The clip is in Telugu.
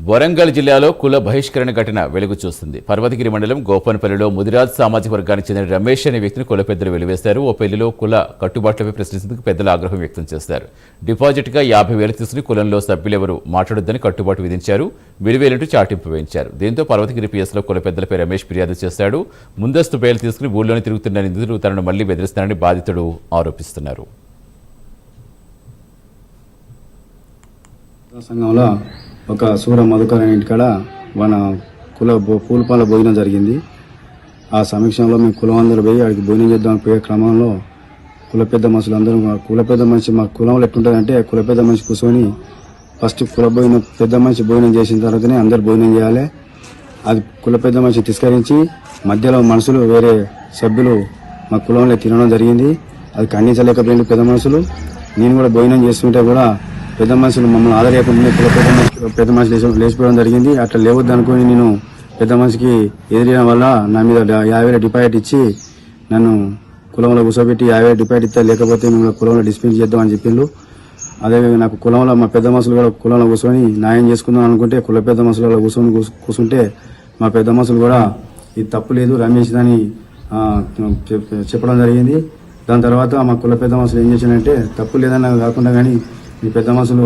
వరంగల్ జిల్లాలో కుల బహిష్కరణ ఘటన వెలుగు చూస్తుంది. పర్వతగిరి మండలం గోపన్పల్లిలో ముదిరాజ్ సామాజిక వర్గానికి చెందిన రమేష్ అనే వ్యక్తిని కుల పెద్దలు వెలివేశారు. ఓ పెళ్లిలో కుల కట్టుబాట్లపై ప్రశ్నించేందుకు పెద్దల ఆగ్రహం వ్యక్తం చేశారు. డిపాజిట్గా 50,000 తీసుకుని కులంలో సభ్యులెవరూ మాట్లాడొద్దని కట్టుబాటు విధించారు. విలువేలంటూ చాటింపు వేయించారు. దీంతో పర్వతగిరి పిఎస్లో కుల పెద్దలపై రమేష్ ఫిర్యాదు చేశాడు. ముందస్తు బెయిల్ తీసుకుని ఊళ్ళోనే తిరుగుతున్న నిందితులు తనను మళ్లీ బెదిరిస్తారని బాధితుడు ఆరోపిస్తున్నారు. సంఘంలో ఒక సూర మధుకర్ అనే ఇంటికాడ మన పూలపాల భోజనం జరిగింది. ఆ సమీక్షంలో మేము కులం అందరూ పోయి అక్కడికి భోజనం చేద్దాం పోయే క్రమంలో కుల పెద్ద మనుషులు అందరూ కుల పెద్ద మనిషి మా కులంలో ఎట్లుంటుందంటే కుల పెద్ద మనిషి కూర్చొని ఫస్ట్ పెద్ద మనిషి భోజనం చేసిన తర్వాతనే అందరు భోజనం చేయాలి. అది కుల పెద్ద మనిషి తిరస్కరించి మధ్యలో మనుషులు వేరే సభ్యులు మా కులంలో తినడం జరిగింది. అది ఖండించలేకపోయింది పెద్ద మనుషులు. నేను కూడా భోజనం చేస్తుంటే కూడా పెద్ద మనుషులు మమ్మల్ని ఆదరేయకుండా పెద్ద మనిషి లేచిపోవడం జరిగింది. అట్లా లేవద్దు అనుకుని నేను పెద్ద మనిషికి ఎదిరిన వల్ల నా మీద 50,000 డిపాజిట్ ఇచ్చి నన్ను కులంలో కూర్చోబెట్టి 50,000 డిపాజిట్ ఇస్తే లేకపోతే మేము కులంలో డిస్మిస్ చేద్దామని చెప్పిండ్రు. అదే నాకు కులంలో మా పెద్ద మనుషులు కూడా కులంలో కూర్చొని న్యాయం చేసుకుందాం అనుకుంటే కుల పెద్ద మనుషులలో కూర్చుంటే మా పెద్ద మనుషులు కూడా ఇది తప్పు లేదు రమేష్ అని చెప్పడం జరిగింది. దాని తర్వాత మా కుల పెద్ద మనుషులు ఏం చేశారంటే తప్పు లేదన్న కాకుండా కానీ ఈ పెద్ద మనుషులు